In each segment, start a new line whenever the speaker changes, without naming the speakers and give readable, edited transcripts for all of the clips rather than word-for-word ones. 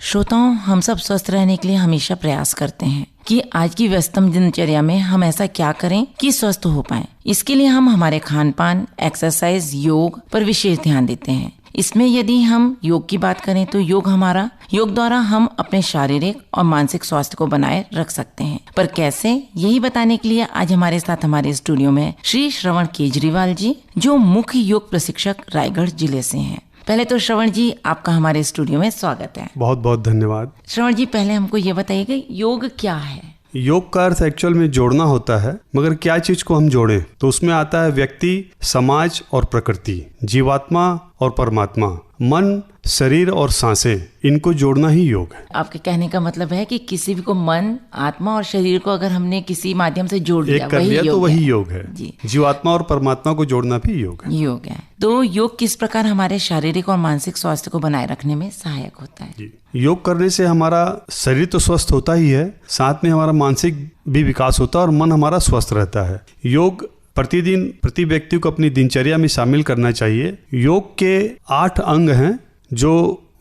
श्रोताओं, हम सब स्वस्थ रहने के लिए हमेशा प्रयास करते हैं कि आज की व्यस्तम दिनचर्या में हम ऐसा क्या करें कि स्वस्थ हो पाएं। इसके लिए हम हमारे खान पान, एक्सरसाइज, योग पर विशेष ध्यान देते हैं। इसमें यदि हम योग की बात करें तो योग द्वारा हम अपने शारीरिक और मानसिक स्वास्थ्य को बनाए रख सकते हैं। पर कैसे, यही बताने के लिए आज हमारे साथ हमारे स्टूडियो में श्री श्रवण केजरीवाल जी, जो मुख्य योग प्रशिक्षक रायगढ़ जिले से हैं। पहले तो श्रवण जी, आपका हमारे स्टूडियो में स्वागत है।
बहुत बहुत धन्यवाद।
श्रवण जी, पहले हमको ये बताइए योग क्या है।
योग का अर्थ एक्चुअल में जोड़ना होता है, मगर क्या चीज को हम जोड़ें, तो उसमें आता है व्यक्ति, समाज और प्रकृति, जीवात्मा और परमात्मा, मन, शरीर और सांसें, इनको जोड़ना ही योग है।
आपके कहने का मतलब है कि किसी भी को मन, आत्मा और शरीर को अगर हमने किसी माध्यम से जोड़ दिया,
वही योग है। जी, जीवात्मा और परमात्मा को जोड़ना भी योग है।
तो योग किस प्रकार हमारे शारीरिक और मानसिक स्वास्थ्य को बनाए रखने में सहायक होता है?
जी, योग करने से हमारा शरीर तो स्वस्थ होता ही है, साथ में हमारा मानसिक भी विकास होता है और मन हमारा स्वस्थ रहता है। योग प्रतिदिन प्रति व्यक्ति को अपनी दिनचर्या में शामिल करना चाहिए। योग के 8 अंग हैं जो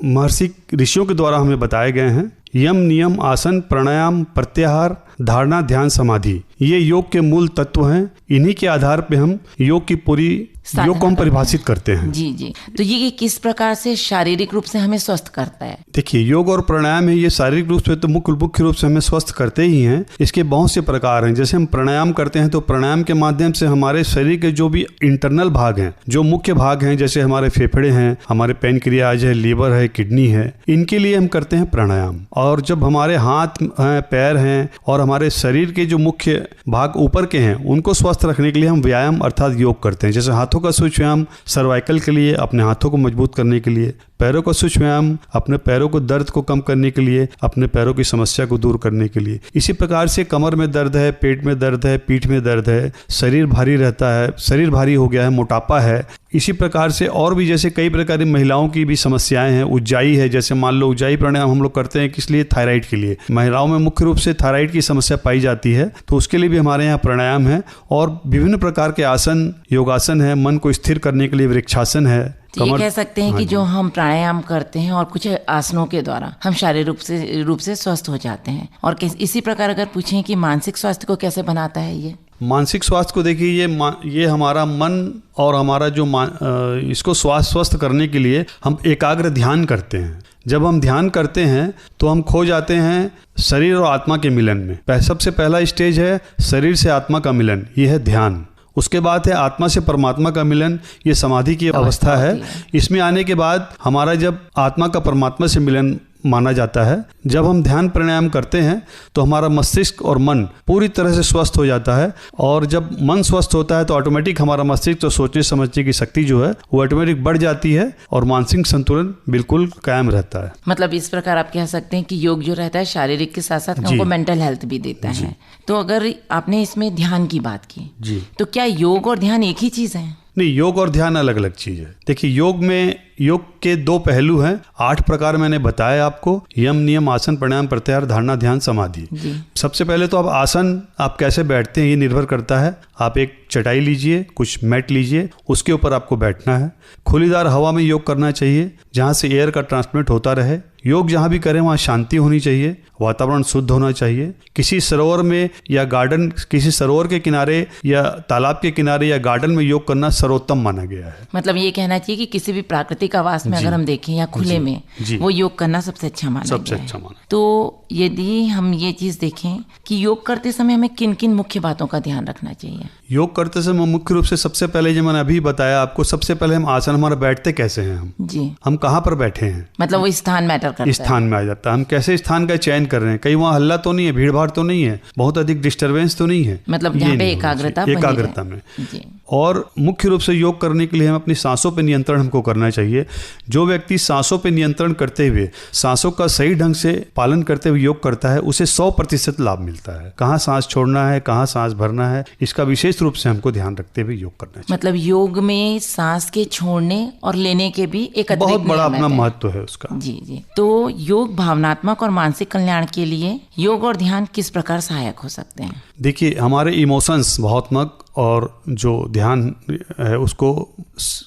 महर्षि ऋषियों के द्वारा हमें बताए गए हैं। यम, नियम, आसन, प्राणायाम, प्रत्याहार, धारणा, ध्यान, समाधि, ये योग के मूल तत्व हैं। इन्हीं के आधार पे हम योग को हम परिभाषित करते हैं।
जी। तो ये किस प्रकार से शारीरिक रूप से हमें स्वस्थ करता है?
देखिए, योग और प्राणायाम है, ये शारीरिक रूप से तो मुख्य रूप से हमें स्वस्थ करते ही हैं। इसके बहुत से प्रकार हैं। जैसे हम प्राणायाम करते हैं तो प्राणायाम के माध्यम से हमारे शरीर के जो भी इंटरनल भाग हैं, जो मुख्य भाग हैं, जैसे हमारे फेफड़े हैं, हमारे पैनक्रियाज है, लीवर है, किडनी है, इनके लिए हम करते हैं प्राणायाम। और जब हमारे हाथ हैं, पैर हैं और हमारे शरीर के जो मुख्य भाग ऊपर के हैं, उनको स्वस्थ रखने के लिए हम व्यायाम अर्थात योग करते हैं। जैसे हाथों का सूक्ष्म व्यायाम सर्वाइकल के लिए, अपने हाथों को मजबूत करने के लिए, पैरों का सूक्ष्म व्यायाम अपने पैरों को दर्द को कम करने के लिए, अपने पैरों की समस्या को दूर करने के लिए। इसी प्रकार से कमर में दर्द है, पेट में दर्द है, पीठ में दर्द है, शरीर भारी रहता है, शरीर भारी हो गया है, मोटापा है, इसी प्रकार से और भी जैसे कई प्रकार की महिलाओं की भी समस्याएं हैं। उज्जाई है, जैसे मान लो उज्जाई प्राणायाम हम लोग करते हैं किस लिए? थायराइड के लिए। महिलाओं में मुख्य रूप से थायराइड की समस्या पाई जाती है, तो उसके लिए भी हमारे यहाँ प्राणायाम है। और विभिन्न प्रकार के आसन, योगासन है, मन को स्थिर करने के लिए वृक्षासन है।
तो ये कह सकते हैं कि जो हम प्राणायाम करते हैं और कुछ आसनों के द्वारा हम शारीरिक रूप से स्वस्थ हो जाते हैं। और इसी प्रकार अगर पूछें कि मानसिक स्वास्थ्य को कैसे बनाता है ये?
मानसिक स्वास्थ्य को देखिए, ये हमारा मन और हमारा जो इसको स्वस्थ करने के लिए हम एकाग्र ध्यान करते हैं। जब हम ध्यान करते हैं तो हम खो जाते हैं शरीर और आत्मा के मिलन में। सबसे पहला स्टेज है शरीर से आत्मा का मिलन, ये है ध्यान। उसके बाद है आत्मा से परमात्मा का मिलन, ये समाधि की अवस्था है। इसमें आने के बाद हमारा जब आत्मा का परमात्मा से मिलन माना जाता है। जब हम ध्यान प्राणायाम करते हैं तो हमारा मस्तिष्क और मन पूरी तरह से स्वस्थ हो जाता है। और जब मन स्वस्थ होता है तो ऑटोमेटिक हमारा मस्तिष्क तो सोचने समझने की शक्ति जो है वो ऑटोमेटिक बढ़ जाती है और मानसिक संतुलन बिल्कुल कायम रहता है।
मतलब इस प्रकार आप कह सकते हैं कि योग जो रहता है शारीरिक के साथ साथ हमको मेंटल हेल्थ भी देता है। तो अगर आपने इसमें ध्यान की बात की जी, तो क्या योग और ध्यान एक ही चीज है?
नहीं, योग और ध्यान अलग अलग चीज है। देखिए, योग के 2 पहलू हैं। 8 प्रकार मैंने बताया आपको, यम, नियम, आसन, प्राणायाम, प्रत्याहार, धारणा, ध्यान, समाधि। सबसे पहले तो आसन आप कैसे बैठते हैं ये निर्भर करता है। आप एक चटाई लीजिए, कुछ मैट लीजिए, उसके ऊपर आपको बैठना है। खुलीदार हवा में योग करना चाहिए जहाँ से एयर का ट्रांसमिट होता रहे। योग जहाँ भी करें वहाँ शांति होनी चाहिए, वातावरण शुद्ध होना चाहिए। किसी सरोवर में या गार्डन, किसी सरोवर के किनारे या तालाब के किनारे या गार्डन में योग करना सर्वोत्तम माना गया है।
मतलब ये कहना चाहिए कि किसी भी प्राकृतिक आवास में अगर हम देखें या खुले में, वो योग करना सबसे अच्छा माना गया है। तो यदि हम ये चीज देखें कि योग करते समय हमें किन किन मुख्य बातों का ध्यान रखना चाहिए?
योग करते समय मुख्य रूप से सबसे पहले जो मैंने अभी बताया आपको, सबसे पहले हम आसन, हमारा बैठते कैसे हैं हम कहाँ पर बैठे हैं,
मतलब वो स्थान मैटर करता है।
स्थान में आ जाता है। हम कैसे स्थान का चयन कर रहे हैं, कहीं वहाँ हल्ला तो नहीं है, भीड़ भाड़ तो नहीं है, बहुत अधिक डिस्टर्बेंस तो नहीं है,
मतलब जहाँ पे एकाग्रता
में। और मुख्य रूप से योग करने के लिए हम अपनी सांसों पर नियंत्रण हमको करना चाहिए। जो व्यक्ति सांसों पर नियंत्रण करते हुए, सांसों का सही ढंग से पालन करते हुए योग करता है, उसे 100% लाभ मिलता है। कहाँ सांस छोड़ना है, कहाँ सांस भरना है, इसका विशेष रूप से हमको ध्यान रखते हुए योग करना चाहिए।
मतलब योग में सांस के छोड़ने और लेने के भी एक
बहुत बड़ा अपना महत्व है उसका।
जी। तो योग भावनात्मक और मानसिक कल्याण कल्याण के लिए योग और ध्यान किस प्रकार सहायक हो सकते हैं?
देखिए, हमारे इमोशंस भावनात्मक और जो ध्यान है उसको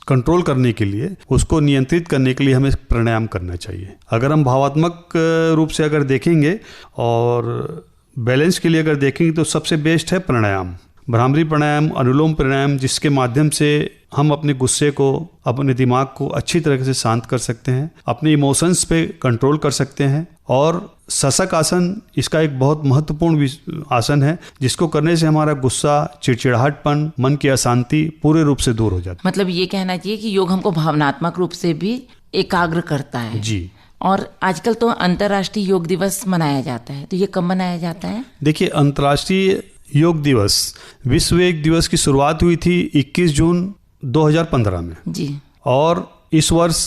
कंट्रोल करने के लिए, उसको नियंत्रित करने के लिए हमें प्राणायाम करना चाहिए। अगर हम भावात्मक रूप से अगर देखेंगे और बैलेंस के लिए अगर देखेंगे तो सबसे बेस्ट है प्राणायाम, भ्रामरी प्राणायाम, अनुलोम प्राणायाम, जिसके माध्यम से हम अपने गुस्से को, अपने दिमाग को अच्छी तरह से शांत कर सकते हैं, अपने इमोशंस पे कंट्रोल कर सकते हैं। और शशक आसन इसका एक बहुत महत्वपूर्ण आसन है, जिसको करने से हमारा गुस्सा, चिड़चिड़ाहटपन, मन की अशांति पूरे रूप से दूर हो जाती है।
मतलब ये कहना चाहिए कि योग हमको भावनात्मक रूप से भी एकाग्र करता है।
जी।
और आजकल तो अंतर्राष्ट्रीय योग दिवस मनाया जाता है, तो ये कब मनाया जाता है?
देखिए, अंतर्राष्ट्रीय योग दिवस, विश्व योग दिवस की शुरुआत हुई थी 21 जून 2015 में
जी,
और इस वर्ष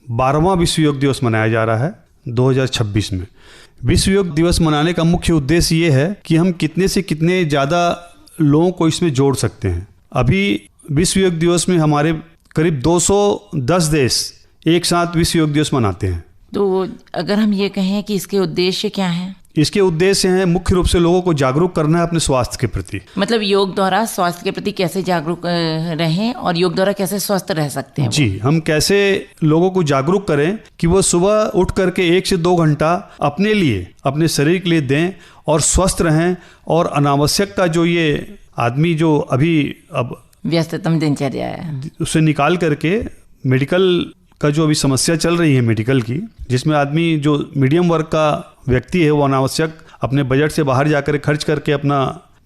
12वां विश्व योग दिवस मनाया जा रहा है 2026 में। विश्व योग दिवस मनाने का मुख्य उद्देश्य ये है कि हम कितने से कितने ज़्यादा लोगों को इसमें जोड़ सकते हैं। अभी विश्व योग दिवस में हमारे करीब 210 देश एक साथ विश्व योग दिवस मनाते हैं।
तो अगर हम ये कहें कि इसके उद्देश्य क्या हैं?
इसके उद्देश्य हैं मुख्य रूप से लोगों को जागरूक करना है अपने स्वास्थ्य के प्रति।
मतलब योग द्वारा स्वास्थ्य के प्रति कैसे जागरूक रहें और योग द्वारा कैसे स्वस्थ रह सकते हैं?
जी, हम कैसे लोगों को जागरूक करें कि वो सुबह उठ करके 1 से 2 घंटा अपने लिए, अपने शरीर के लिए दें और स्वस्थ रहें। और अनावश्यक का जो ये आदमी जो अभी अब
व्यस्ततम दिनचर्या है,
उसे निकाल करके मेडिकल का जो अभी समस्या चल रही है मेडिकल की, जिसमें आदमी जो मीडियम वर्ग का व्यक्ति है वो अनावश्यक अपने बजट से बाहर जाकर खर्च करके अपना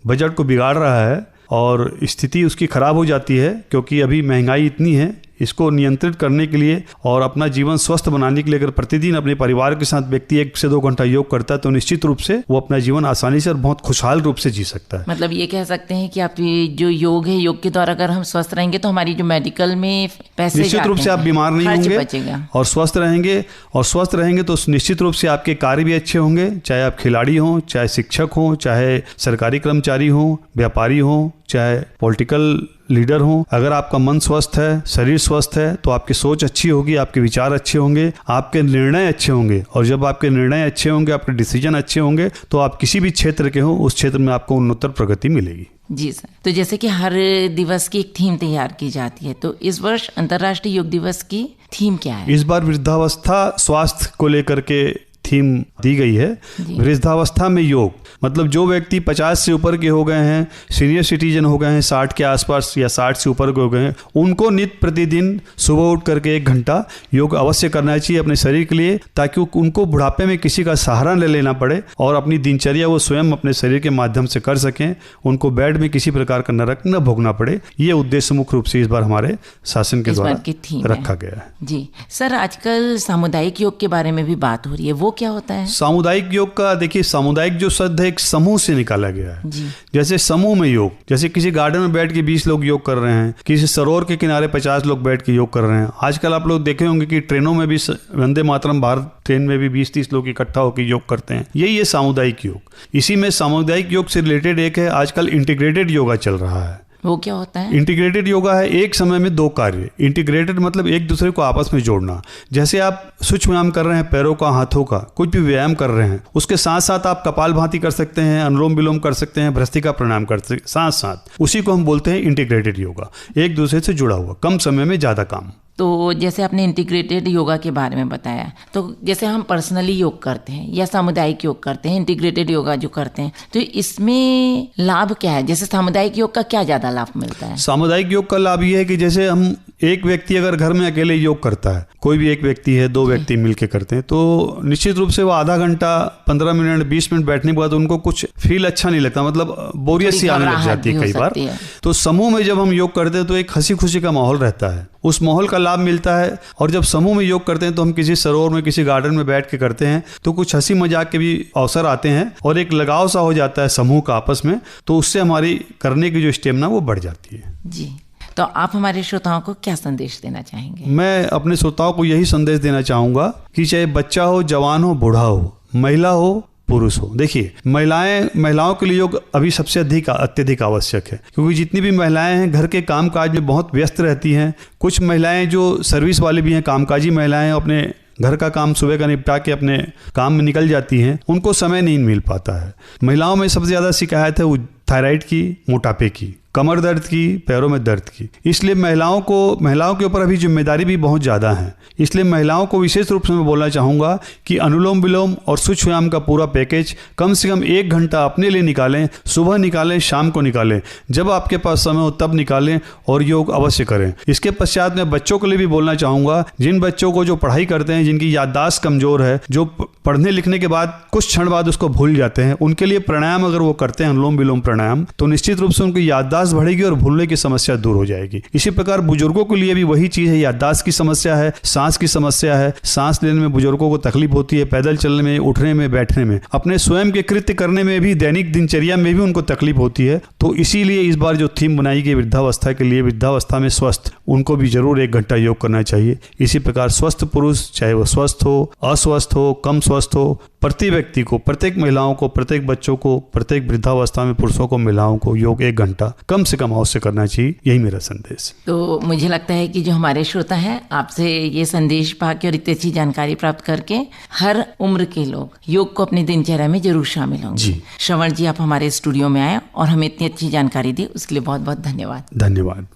बजट को बिगाड़ रहा है और स्थिति उसकी खराब हो जाती है, क्योंकि अभी महंगाई इतनी है। इसको नियंत्रित करने के लिए और अपना जीवन स्वस्थ बनाने के लिए अगर प्रतिदिन अपने परिवार के साथ व्यक्ति 1 से 2 घंटा योग करता है तो निश्चित रूप से वो अपना जीवन आसानी से और बहुत खुशहाल रूप से जी सकता है।
मतलब ये कह सकते हैं कि आप जो योग है, योग के द्वारा अगर हम स्वस्थ रहेंगे तो हमारी जो मेडिकल में पैसे
निश्चित रूप से आप बीमार नहीं होंगे और स्वस्थ रहेंगे। और स्वस्थ रहेंगे तो निश्चित रूप से आपके कार्य भी अच्छे होंगे, चाहे आप खिलाड़ी हों, चाहे शिक्षक हों, चाहे सरकारी कर्मचारी हों, व्यापारी हों, चाहे पॉलिटिकल लीडर हों। अगर आपका मन स्वस्थ है, शरीर स्वस्थ है, तो आपकी सोच अच्छी होगी, आपके विचार अच्छे होंगे, आपके निर्णय अच्छे होंगे। और जब आपके निर्णय अच्छे होंगे, आपके डिसीजन अच्छे होंगे, तो आप किसी भी क्षेत्र के हों, उस क्षेत्र में आपको उन्नतर प्रगति मिलेगी।
जी सर। तो जैसे कि हर दिवस की एक थीम तैयार की जाती है, तो इस वर्ष अंतर्राष्ट्रीय योग दिवस की थीम क्या है?
इस बार वृद्धावस्था स्वास्थ्य को लेकर के थीम दी गई है। वृद्धावस्था में योग, मतलब जो व्यक्ति 50 से ऊपर के हो गए हैं, सीनियर सिटीजन हो गए हैं, 60 के आसपास या 60 से ऊपर के हो गए हैं, उनको नित्य प्रतिदिन सुबह उठ करके 1 घंटा योग अवश्य करना चाहिए अपने शरीर के लिए, ताकि उनको बुढ़ापे में किसी का सहारा न लेना पड़े और अपनी दिनचर्या वो स्वयं अपने शरीर के माध्यम से कर सकें, उनको बेड में किसी प्रकार का नरक न भोगना पड़े। ये उद्देश्य मुख्य रूप से इस बार हमारे शासन के द्वारा रखा गया है।
जी सर, आजकल सामुदायिक योग के बारे में भी बात हो रही है, वो क्या होता है?
सामुदायिक योग का देखिए, सामुदायिक जो शब्द है एक समूह से निकाला गया है। जैसे समूह में योग, जैसे किसी गार्डन में बैठ के 20 लोग योग कर रहे हैं, किसी सरोवर के किनारे 50 लोग बैठ के योग कर रहे हैं। आजकल आप लोग देखे होंगे कि ट्रेनों में भी, वंदे मातरम भारत ट्रेन में भी 20-30 लोग इकट्ठा होकर योग करते हैं। यही है सामुदायिक योग। इसी में सामुदायिक योग से रिलेटेड एक है आजकल इंटीग्रेटेड योगा चल रहा है।
वो क्या होता है?
इंटीग्रेटेड योगा है एक समय में 2 कार्य। इंटीग्रेटेड मतलब एक दूसरे को आपस में जोड़ना। जैसे आप सूक्ष्म व्यायाम कर रहे हैं, पैरों का, हाथों का, कुछ भी व्यायाम कर रहे हैं, उसके साथ साथ आप कपालभाति कर सकते हैं, अनुलोम विलोम कर सकते हैं, भ्रस्त्रिका प्राणायाम कर सकते हैं साथ साथ। उसी को हम बोलते हैं इंटीग्रेटेड योगा, एक दूसरे से जुड़ा हुआ, कम समय में ज़्यादा काम।
तो जैसे आपने इंटीग्रेटेड योगा के बारे में बताया, तो जैसे हम पर्सनली योग करते हैं या सामुदायिक योग करते हैं, इंटीग्रेटेड योगा जो करते हैं, तो इसमें लाभ क्या है? जैसे सामुदायिक योग का क्या ज़्यादा लाभ मिलता है?
सामुदायिक योग का लाभ ये है कि जैसे हम एक व्यक्ति अगर घर में अकेले योग करता है, कोई भी एक व्यक्ति है, 2 व्यक्ति मिलके करते हैं, तो निश्चित रूप से वो आधा घंटा, 15 मिनट, 20 मिनट बैठने के बाद उनको कुछ फील अच्छा नहीं लगता, मतलब बोरियत सी आने लग जाती है कई बार। तो समूह में जब हम योग करते हैं तो एक हंसी खुशी का माहौल रहता है, उस माहौल का लाभ मिलता है। और जब समूह में योग करते हैं तो हम किसी सरोवर में, किसी गार्डन में बैठ के करते हैं, तो कुछ हंसी मजाक के भी अवसर आते हैं और एक लगाव सा हो जाता है समूह का आपस में, तो उससे हमारी करने की जो स्टेमिना वो बढ़ जाती है।
जी, तो आप हमारे श्रोताओं को क्या संदेश देना चाहेंगे?
मैं अपने श्रोताओं को यही संदेश देना चाहूँगा कि चाहे बच्चा हो, जवान हो, बूढ़ा हो, महिला हो, पुरुष हो, देखिए महिलाओं के लिए योग अभी सबसे अत्यधिक आवश्यक है, क्योंकि जितनी भी महिलाएं हैं घर के कामकाज में बहुत व्यस्त रहती हैं। कुछ महिलाएं जो सर्विस वाली भी हैं, कामकाजी महिलाएं, अपने घर का काम सुबह का निपटा के अपने काम में निकल जाती हैं, उनको समय नहीं मिल पाता है। महिलाओं में सबसे ज़्यादा शिकायत है थायराइड की, मोटापे की, कमर दर्द की, पैरों में दर्द की। इसलिए महिलाओं के ऊपर अभी जिम्मेदारी भी बहुत ज़्यादा है। इसलिए महिलाओं को विशेष रूप से मैं बोलना चाहूँगा कि अनुलोम विलोम और सूक्ष्म व्यायाम का पूरा पैकेज कम से कम 1 घंटा अपने लिए निकालें, सुबह निकालें, शाम को निकालें, जब आपके पास समय हो तब निकालें और योग अवश्य करें। इसके पश्चात मैं बच्चों के लिए भी बोलना चाहूँगा, जिन बच्चों को जो पढ़ाई करते हैं, जिनकी याददाश्त कमज़ोर है, जो पढ़ने लिखने के बाद कुछ क्षण बाद उसको भूल जाते हैं, उनके लिए प्राणायाम अगर वो करते हैं, अनुलोम विलोम प्राणायाम, तो निश्चित रूप से उनकी याददाश्त बढ़ेगी और भूलने की समस्या दूर हो जाएगी। इसी प्रकार बुजुर्गों के लिए भी वही चीज है, याददाश्त की समस्या है, सांस की समस्या है, सांस लेने में बुजुर्गों को तकलीफ होती है, पैदल चलने में, उठने में, बैठने में, अपने स्वयं के कृत्य करने में भी, दैनिक दिनचर्या में भी उनको तकलीफ होती है। तो इसीलिए इस बार जो थीम बनाई गई वृद्धावस्था के लिए, वृद्धावस्था में स्वस्थ, उनको भी जरूर 1 घंटा योग करना चाहिए। इसी प्रकार स्वस्थ पुरुष, चाहे वो स्वस्थ हो, अस्वस्थ हो, कम स्वस्थ हो, प्रति व्यक्ति को, प्रत्येक महिलाओं को, प्रत्येक बच्चों को, प्रत्येक वृद्धावस्था में पुरुषों को, महिलाओं को योग 1 घंटा कम से कम अवश्य करना चाहिए। यही मेरा संदेश।
तो मुझे लगता है कि जो हमारे श्रोता हैं, आपसे ये संदेश पाके और इतनी अच्छी जानकारी प्राप्त करके हर उम्र के लोग योग को अपनी दिनचर्या में जरूर शामिल होंगे।
जी
श्रवण जी, आप हमारे स्टूडियो में आए और हमें इतनी अच्छी जानकारी दी, उसके लिए बहुत बहुत धन्यवाद।
धन्यवाद।